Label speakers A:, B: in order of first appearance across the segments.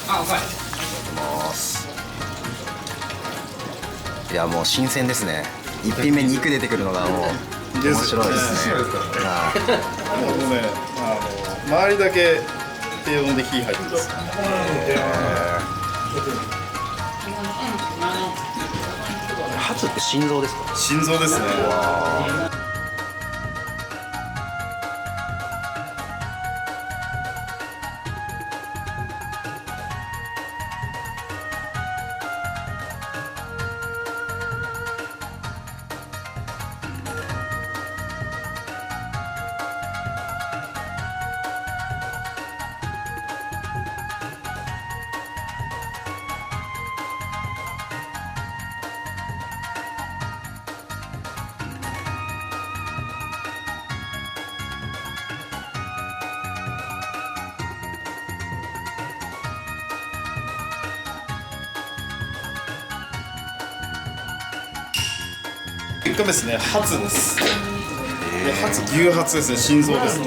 A: あ、うまい。いや、もう新鮮ですね。一品目肉出てくるのがもう面白いですね。
B: もうね、周りだけ低温で火入ってます。
A: ハツって心臓ですか？
B: 心臓ですね。1回目ですね、ハツです。で、ハツ、牛ハツですね、心臓ですね。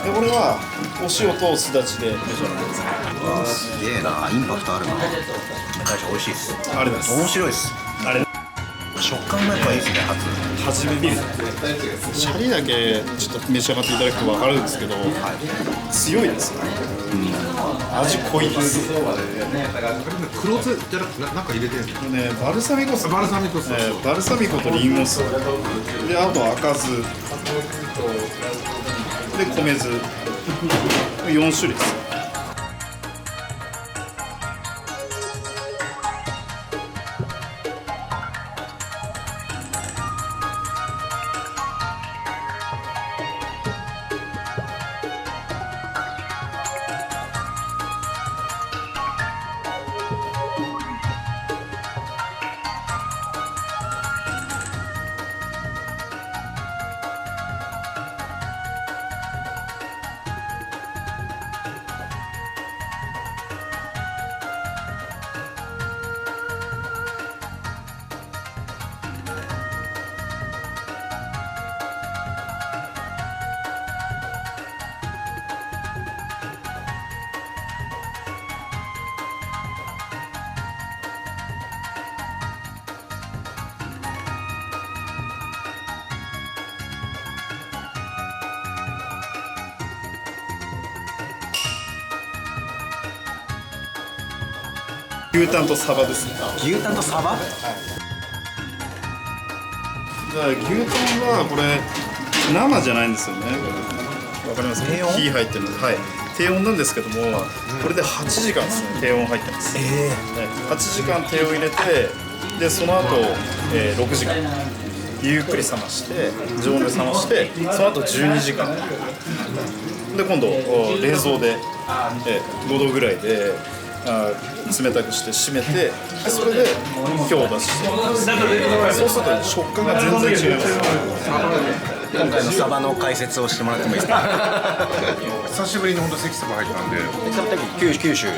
B: で、これはお塩とすだちで召し上がってください。
A: わあ、すげえな、インパクトあるな。大将美味しいです。
B: ありがとうございます。
A: 面白いです。
B: あれ、
A: 食感もやっぱいいですね、ハツ。
B: 初めビール。シャリだけちょっと召し上がっていただくと分かるんですけど、強いですよね。味濃いです。
C: 黒酢じゃなくてなんか入れてるんですか
B: ね、バルサミコ酢、
C: バルサミコ酢、
B: バルサミコとリンゴ酢で、あと赤酢で米酢、4種類です。牛タンとサバですね。
A: 牛タンとサバ？
B: じゃあ牛タンはこれ生じゃないんですよね。わかりますか？
A: 低温？
B: 火入ってるので、はい。低温なんですけども、これで8時間ですね。低温入ってます。ね、8時間低温入れて、でその後、6時間ゆっくり冷まして、常温で冷まして、その後12時間で今度冷蔵で、5度ぐらいで冷たくして締めて、それで今日を出して、そうすると食感が全然違います。
A: 今回のサバの解説をしてもらってもいいですか？
C: 久しぶりに本当関サバ入ったんで、
A: 九州
C: 九州ので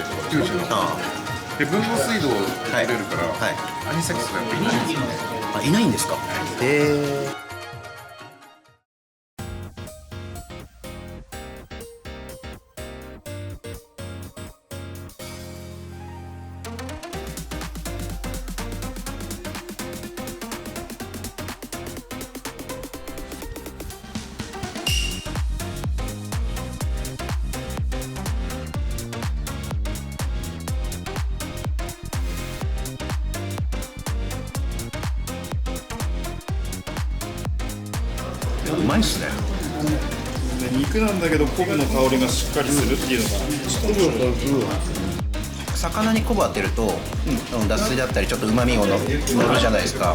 C: 豊後水道取れるから、
A: はい、
C: アニサキスがやっぱいないんですよね。
A: あ、いないんですか？へえ。うまいっすね。
B: で肉なんだけど昆布の香りがしっかりするっていうのがちょっと面白い。
A: 魚に昆布当てると、脱水だったりちょっと旨味を乗るじゃないですか、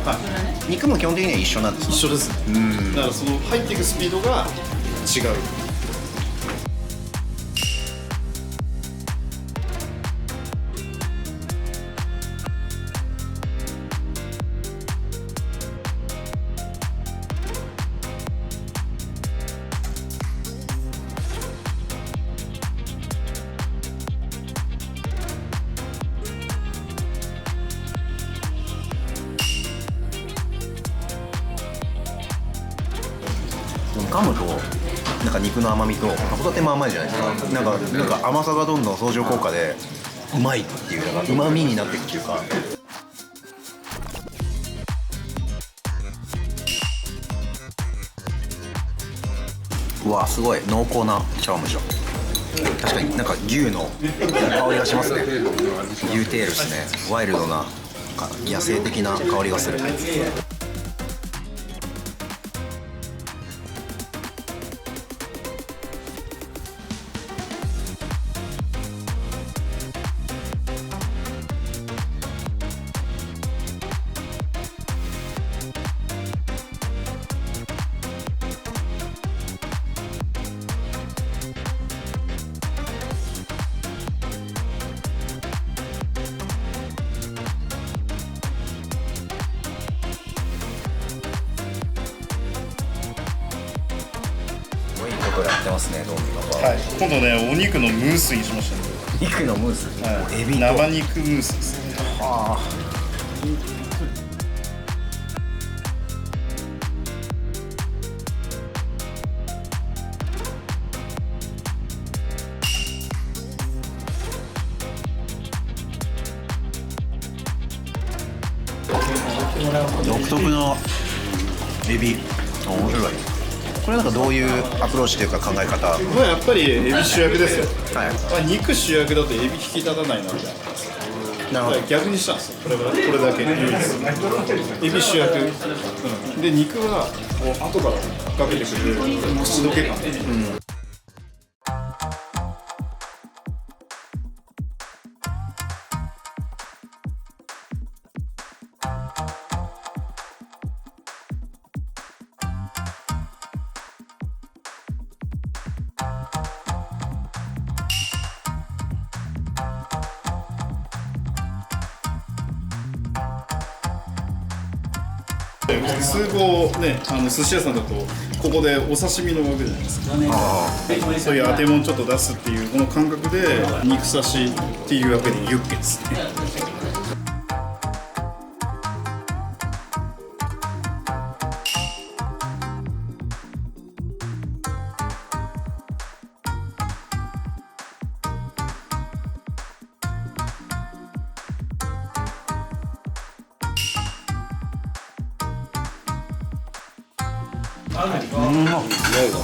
A: 肉も基本的には一緒なんです。
B: 一緒ですね、だからその入っていくスピードが違う。
A: 噛むとなんか肉の甘みとホタテも甘いじゃないですか。なんか甘さがどんどん相乗効果でうまいっていうのがうまみになっていくっていうか。うわすごい濃厚な茶碗蒸しだ。確かになんか牛の香りがしますね。牛テールですね。ワイルドな野生的な香りがする。やってますね、どうにか。
B: はい、今度ね、お肉のムースにしましたね。
A: 肉のムース、エビと
B: 生肉ムースですね。
A: はあ。独特のエビ、面白い。これなんかどういうアプローチというか考え方？
B: まあやっぱりエビ主役ですよ。
A: はい。
B: まあ肉主役だとエビ引き立たないなみたいな。
A: なるほど。
B: 逆にしたんですよ。これだけ唯一エビ主役、で肉はこう後からかけてくる口どけ感、普通こうね、寿司屋さんだとここでお刺身のわけじゃないですか。そういう当てもんちょっと出すっていうこの感覚で肉刺しっていうわけでユッケですね。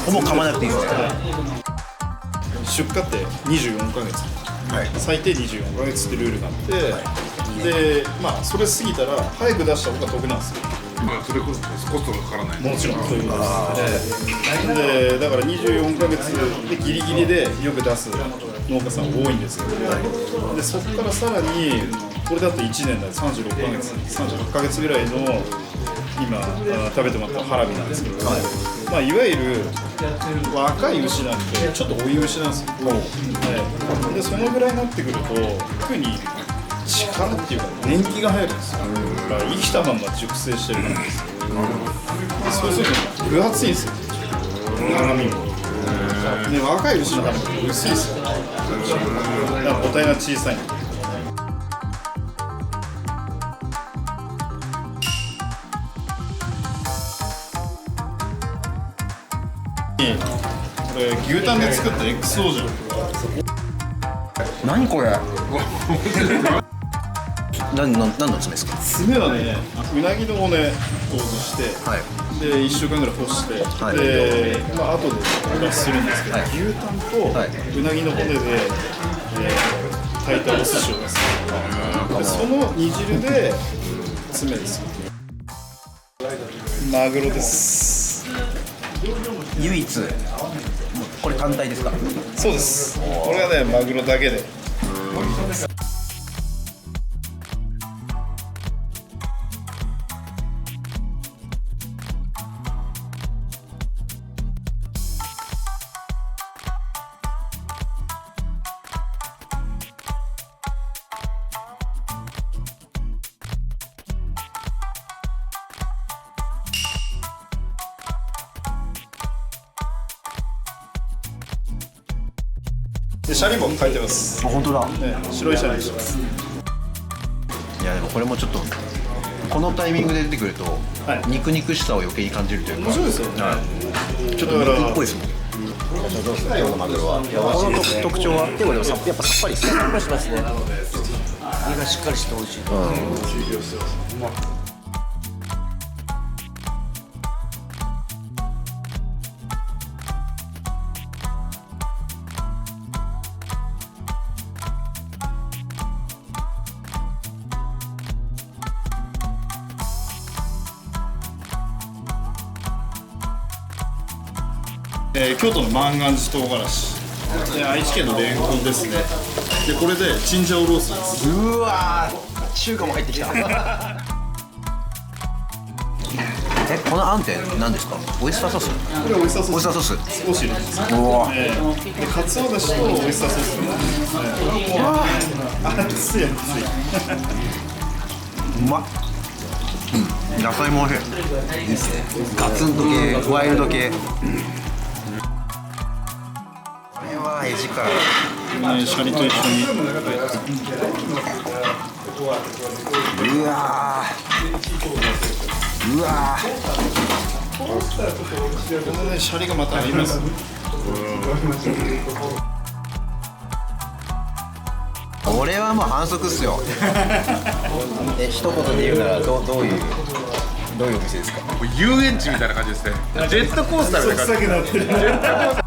A: ほぼ噛まなくていいですね。
B: 出荷って24ヶ月、
A: はい。
B: 最低24ヶ月ってルールがあって、でまあそれ過ぎたら早く出した方が得なんですよ。
C: まあそれこそコストがかからない。
B: もちろんそういうことですで、だから24ヶ月でギリギリでよく出す農家さん多いんですよ。でそこからさらにこれだと1年だと36ヶ月38ヶ月ぐらいの今食べてもらったハラミなんですけど、まあいわゆる若い牛なんでちょっと追い牛なんですよ。でそのぐらいになってくると特に力っていうか年季が入るんですよ。だから生きたまんま熟成してるからですよ。そうすると分厚いんですよ、ハラミも。で若い牛のハラミって薄いですよ。だから母体が小さいの。これ牛タンで作った XO じゃん。
A: 何これ？何の爪ですか？
B: 爪はね、うなぎの骨を落として、
A: はい。
B: で1週間ぐらい干して、
A: はい
B: でまあ後でお出しするんですけど、
A: はい
B: 牛タンと
A: はいう
B: なぎの骨で、炊いたお寿司を出す。でその煮汁で爪ですよ。マグロです。
A: 唯一これ単体ですか？
B: そうです。これがねマグロだけで。でシャリも書いてます。
A: あ、本当だ。
B: ね、白いシャリにしてます。
A: いやでもこれもちょっとこのタイミングで出てくると、
B: はい
A: 肉々しさを余計に感じるというか、
B: 面白いですよね。
A: ちょっと肉っぽいですもん。どうですか今日のマグロは。この特徴はでもやっぱさっぱり
D: さっぱりしますね。身がしっかりして美味しい。
B: 京都の万願寺唐辛子で愛知県のレンコンですね。でこれでチンジャオロースです。
A: うわー、中華も入ってきた。このあんって何ですか？オイスターソース？
B: これオイスターソース。
A: オイスターソース
B: 少し入れます。
A: うわ
B: でカツオだしとオイスターソース。熱い。
A: うまっ。野菜も美味しい。いいっすね。ガツンと系、ワイルド系。これはエジから。
B: シャリと一緒に。
A: うわー。うわー。
B: このねシャリがまた合います。
A: これはもう反則っすよ。一言で言うならどういうお店ですか？
C: 遊園地みたいな感じですね。ジェットコースターみたいな感じ。
B: なってる。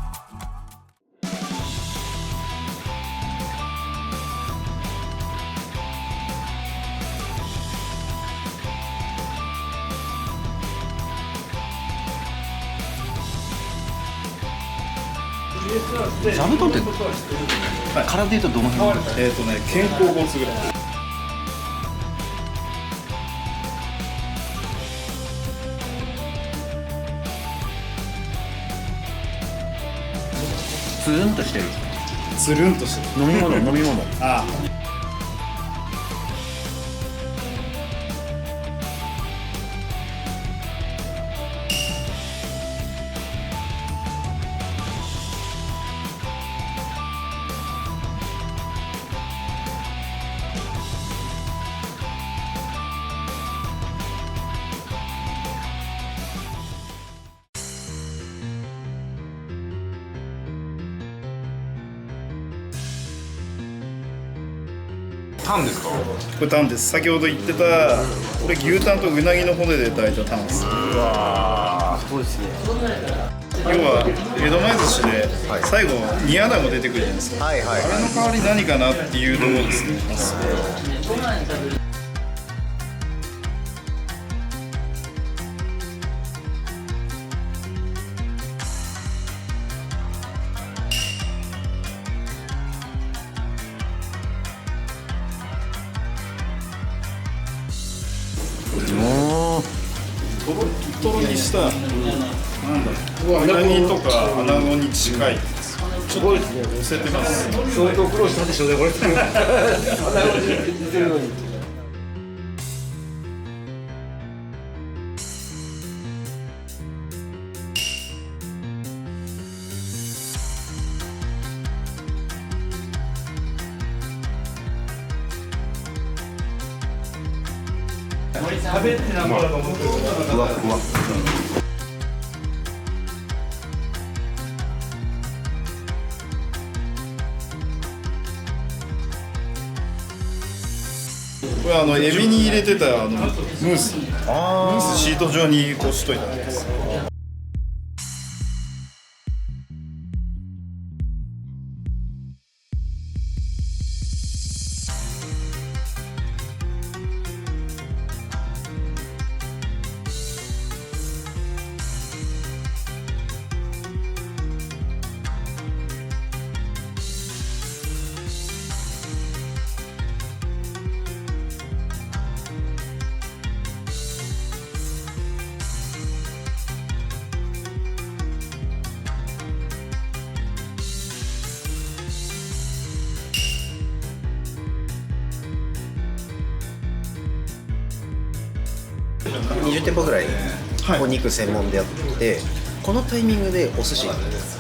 A: 座布団って体で言うとどの辺？
B: 肩甲骨ぐらい。
A: つるんとしてる。
B: つるんとしてる。
A: 飲み物。
B: ああ。
C: タンですか？
B: これタンです。先ほど言ってたこれ牛タンとうなぎの骨で炊いたタンです。
D: そうですね。
B: 要は江戸前寿司で最後煮穴も出てくるじゃないですか。
A: はいはい
B: あれの代わり何かなっていうところですね。
A: もう
B: トロットロにしたなんだろう、うなぎとかアナゴに近いちょっと寄せてます。
D: 相当苦労したでしょうねこれ。似てるのに。
A: ふわふわ。
B: これエビに入れてたムースシート状にこうしといたんです。
A: 20店舗ぐらい
B: はい
A: お肉専門でやってこのタイミングでお寿司っ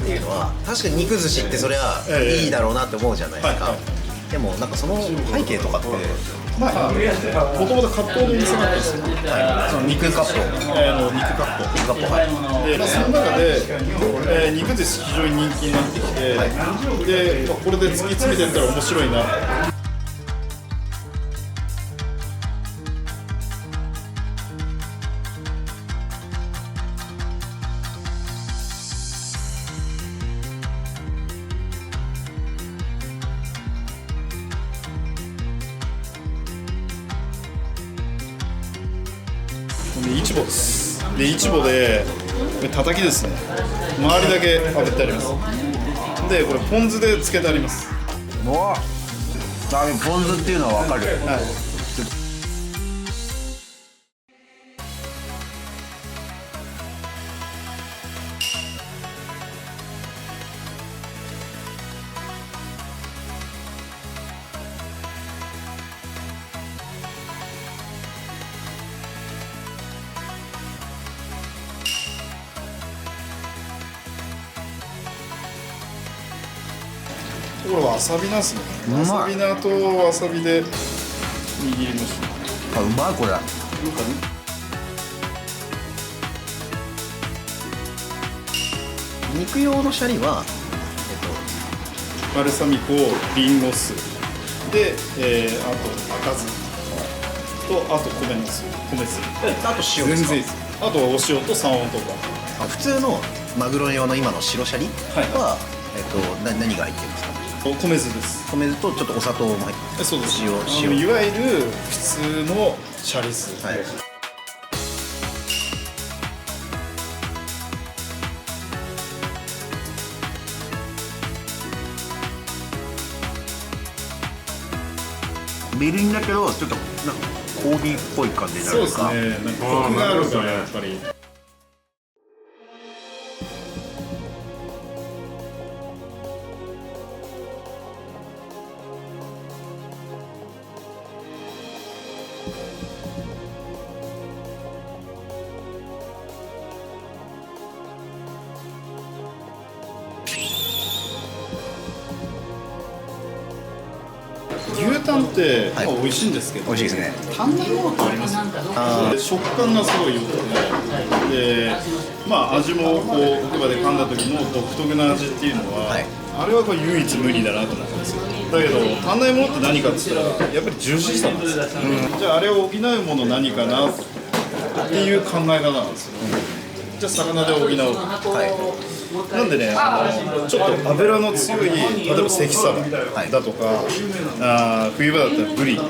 A: ていうのは確かに肉寿司ってそりゃいいだろうなって思うじゃないですか、
B: はい
A: でもなんかその背景とかって
B: まあもともと割烹のお店があったんですよ、
A: その肉割烹
B: 肉割烹
A: 肉割烹はい
B: で、その中で、肉寿司非常に人気になってきて、で、これで突き詰めていったら面白いな。で市場です。で市場でたたきですね。周りだけ炙ってあります。でこれポン酢でつけてあります。
A: うわあ、でもポン酢っていうのは分かる、
B: はい。これわさびなんですね。
A: うまい
B: わさび菜とわさびで握りました。
A: あ、うまいこれ。肉用のシャリは、
B: バルサミコ、リンゴ酢で、あと赤酢とあと米酢、
A: あと塩ですか。
B: 全然いいです。あとお塩と三温とか。
A: あ、普通のマグロ用の今の白シャリは、何が入ってるんですか。
B: 米酢です。
A: 米酢とちょっとお砂糖も入ってる。
B: そうです。
A: 塩。
B: いわゆる普通のシャリ酢。
A: はい。みりんだけどちょっとなんかコーヒーっぽい感じにな
B: そうです
A: るか。
B: ね。なんかコクがあるからやっぱり。牛タンって
A: はい
B: 美味しいんですけど、
A: 美味しいですね。
B: 足んないものってありますよね。で食感がすごい良くて、で、まあ味もこう奥歯で噛んだ時の独特な味っていうのは、
A: はい
B: あれはこれ唯一無二だなと思ったんですよ。だけど足んないものって何かって言ったらやっぱりジューシーさなんですよ。じゃああれを補うもの何かなっていう考え方なんですよ。じゃあ魚で補おう。なんでね、ちょっと油の強い、例えば関サバだとか、冬場だったらブリとか、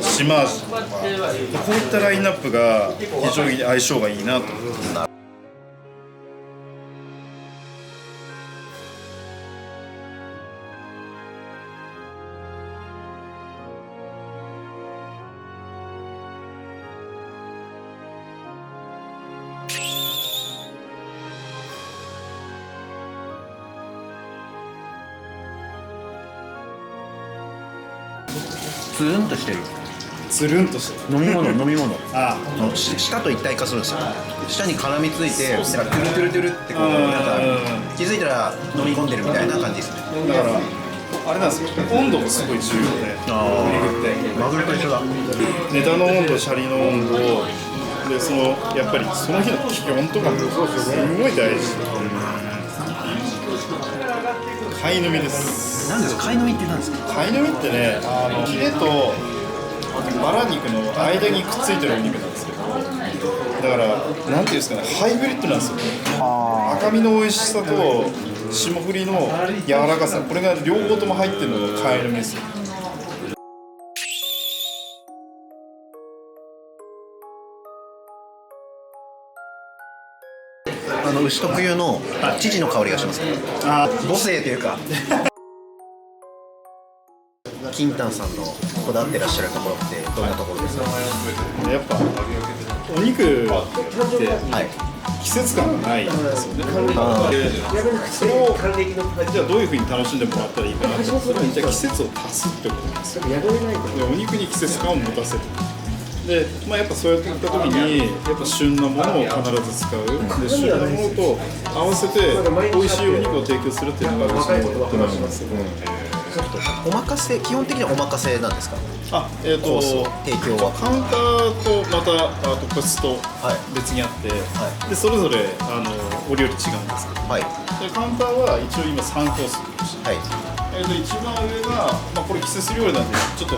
B: シマアジとか、こういったラインナップが非常に相性がいいなと思ってます。
A: つるんとしてる。
B: つるんとしてる。
A: 飲み物
B: あ
A: 舌と一体化するんですよ。舌に絡みついてなんかトゥルトゥルトゥルってこう
B: うん
A: なんか気づいたら飲み込んでるみたいな感じですね。
B: だから、あれなんですよ、温度もすごい重要で、肉って。
A: マグロと一緒だ。
B: ネタの温度、シャリの温度で、やっぱりその日の気温とかもすごい大事。貝の実です。
A: なんですか、貝の実ってなんですか。
B: 貝の実ってね、ヒレとバラ肉の間にくっついてるお肉なんですけど、だからなんていうんですかね、ハイブリッドなんですよ。赤身の美味しさと霜降りの柔らかさ、これが両方とも入ってるのが貝の実ですよ。
A: 牛特有の乳の香りがしますね。母性というか金丹さんのこだわってらっしゃるところってどんなところですか。
B: やっぱお肉って
A: はい
B: 季節感がないんですよね。でそれをじゃあどういうふうに楽しんでもらったらいいかなって、それにじゃあ季節を足すってことなんですよ。でお肉に季節感を持たせる。で、まあ、やっぱそうやっていった時にやっぱ旬なものを必ず使う、で旬なものと合わせて美味しいお肉を提供するっていうのが私のこだわります。
A: お任せ、基本的にはお任せなんですか？
B: あ、
A: コース提供は
B: カウンターとまた個室と別にあって、でそれぞれお料理違うんですけど、
A: はい
B: でカウンターは一応今3コース
A: はい。
B: 一番上が、まあ、これ季節料理なんでちょっと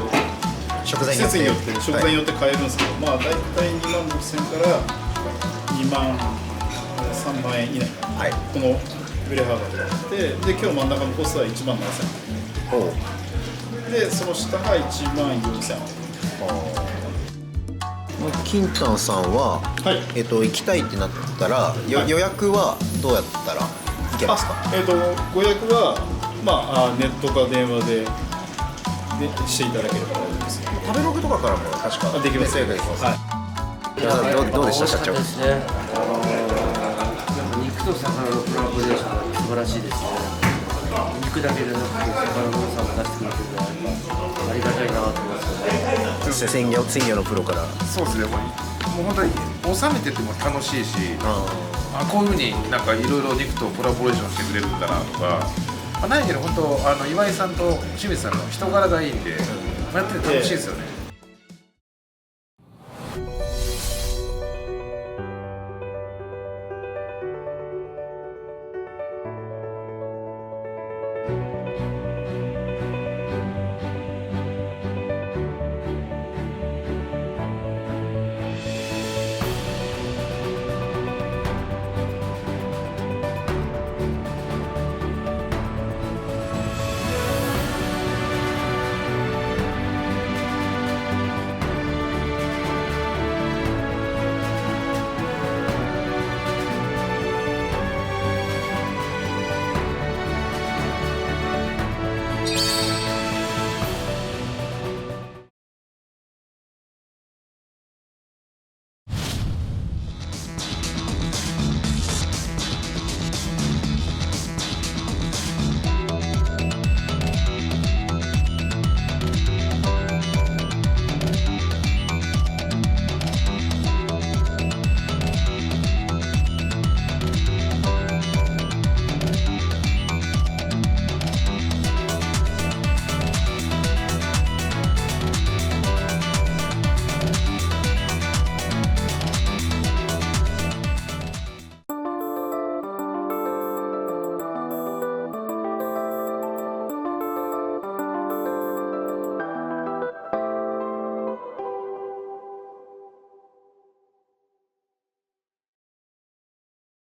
A: 食材
B: 季節によって食材によって変えるんですけど、まあ大体2万6000から2万3万円以内、
A: はい、
B: このブレ幅であって、で今日真ん中のコースは1万7000円で、その下が1万4000円。
A: 金丹さんは、
B: はい
A: 行きたいってなったら、予約はどうやったら行けますか？
B: ご予約は、まあ、ネットか電話でしていただければ大丈夫です。
A: 食べログとかからも確か
B: できます。
A: できます。
B: はい。
A: どうでした社長？
D: ですね。肉と魚のコラボレーションが素晴らしいですね。肉だけでなくて魚の良さも出してくれてるのはありがたいなと思います。
A: 鮮魚のプロから。
C: そうですね、もう本当に収めてても楽しいし、こういうふうになんかいろいろ肉とコラボレーションしてくれるんだなとか、何より本当岩井さんと清水さんの人柄がいいんで、やってて楽しいですよね。